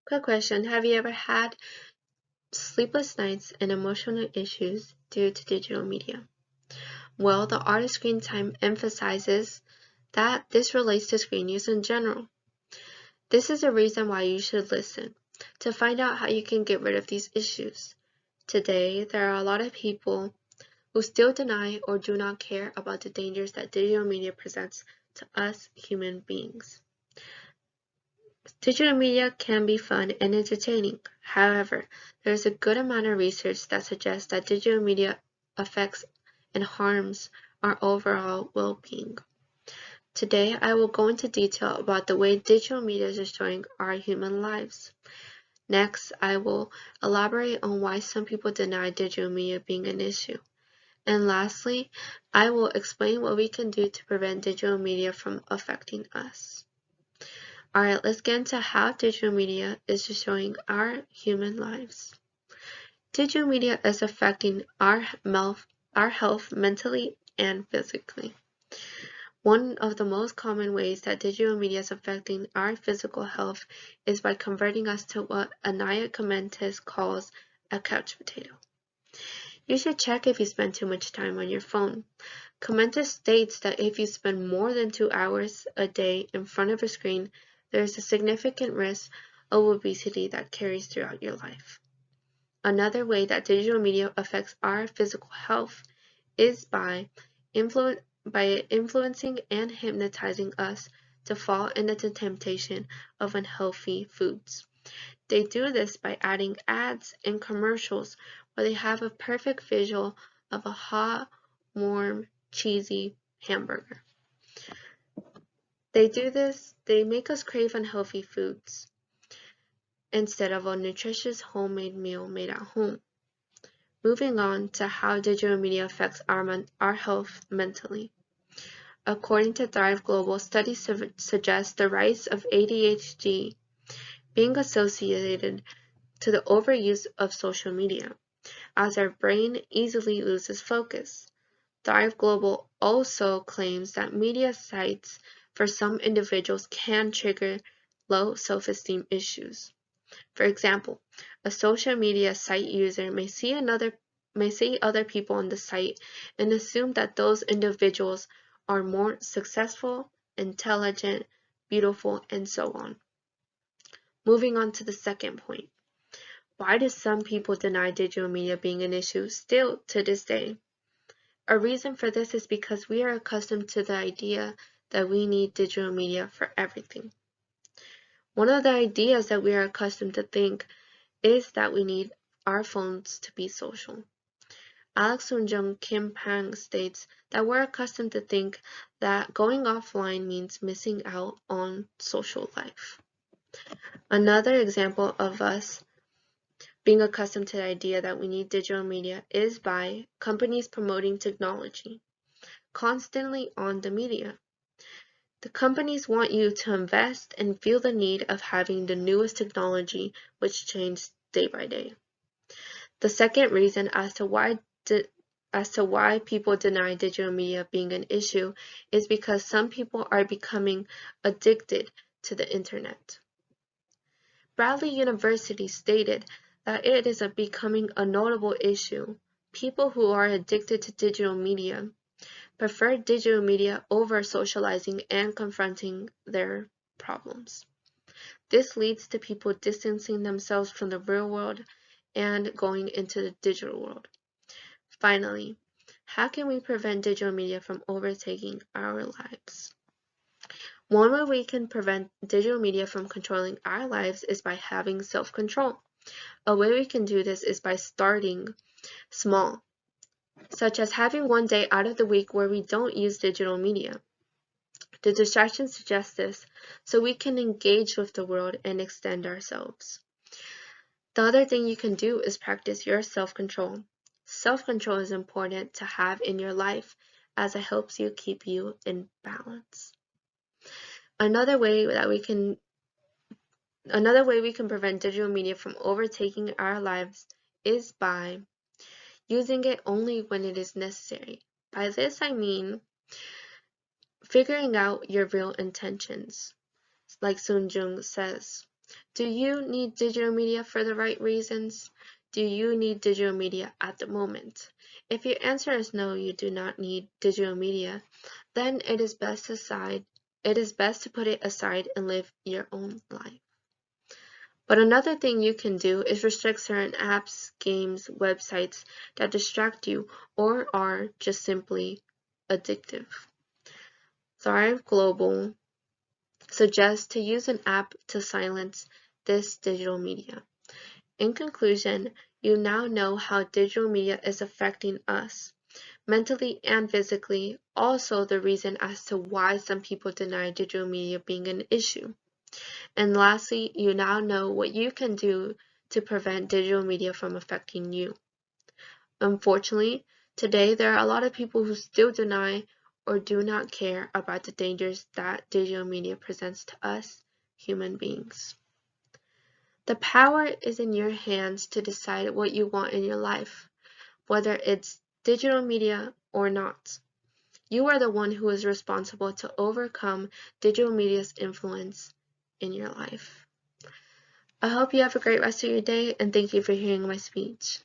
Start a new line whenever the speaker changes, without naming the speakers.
Quick question, have you ever had sleepless nights and emotional issues due to digital media? Well, the art of screen time emphasizes that this relates to screen use in general. This is a reason why you should listen, to find out how you can get rid of these issues. Today, there are a lot of people who still deny or do not care about the dangers that digital media presents to us human beings. Digital media can be fun and entertaining. However, there is a good amount of research that suggests that digital media affects and harms our overall well-being. Today, I will go into detail about the way digital media is destroying our human lives. Next, I will elaborate on why some people deny digital media being an issue. And lastly, I will explain what we can do to prevent digital media from affecting us. Alright, let's get into how digital media is destroying our human lives. Digital media is affecting our health mentally and physically. One of the most common ways that digital media is affecting our physical health is by converting us to what Anaya Comentis calls a couch potato. You should check if you spend too much time on your phone. Comentis states that if you spend more than 2 hours a day in front of a screen, there is a significant risk of obesity that carries throughout your life. Another way that digital media affects our physical health is by influencing and hypnotizing us to fall into the temptation of unhealthy foods. They do this by adding ads and commercials where they have a perfect visual of a hot, warm, cheesy hamburger. They make us crave unhealthy foods instead of a nutritious homemade meal made at home. Moving on to how digital media affects our health mentally. According to Thrive Global, studies suggest the rise of ADHD being associated to the overuse of social media, as our brain easily loses focus. Thrive Global also claims that media sites for some individuals can trigger low self-esteem issues. For example, a social media site user may see other people on the site and assume that those individuals are more successful, intelligent, beautiful, and so on. Moving on to the second point. Why do some people deny digital media being an issue still to this day? A reason for this is because we are accustomed to the idea that we need digital media for everything. One of the ideas that we are accustomed to think is that we need our phones to be social. Alex Soon-Jung Kim Pang states that we're accustomed to think that going offline means missing out on social life. Another example of us being accustomed to the idea that we need digital media is by companies promoting technology constantly on the media. The companies want you to invest and feel the need of having the newest technology, which changes day by day. The second reason as to why people deny digital media being an issue is because some people are becoming addicted to the internet. Bradley University stated that it is becoming a notable issue. People who are addicted to digital media prefer digital media over socializing and confronting their problems. This leads to people distancing themselves from the real world and going into the digital world. Finally, how can we prevent digital media from overtaking our lives? One way we can prevent digital media from controlling our lives is by having self-control. A way we can do this is by starting small, such as having one day out of the week where we don't use digital media. The distraction suggests this so we can engage with the world and extend ourselves. The other thing you can do is practice your self-control. Self-control is important to have in your life as it helps you keep you in balance. Another way we can prevent digital media from overtaking our lives is by using it only when it is necessary. By this I mean figuring out your real intentions. Like Soon-Jung says, Do you need digital media for the right reasons? Do you need digital media at the moment? If your answer is no, you do not need digital media, then it is best to put it aside and live your own life. But another thing you can do is restrict certain apps, games, websites that distract you or are just simply addictive. Thrive Global suggests to use an app to silence this digital media. In conclusion, you now know how digital media is affecting us, mentally and physically, also the reason as to why some people deny digital media being an issue. And lastly, you now know what you can do to prevent digital media from affecting you. Unfortunately, today there are a lot of people who still deny or do not care about the dangers that digital media presents to us, human beings. The power is in your hands to decide what you want in your life, whether it's digital media or not. You are the one who is responsible to overcome digital media's influence in your life. I hope you have a great rest of your day, and thank you for hearing my speech.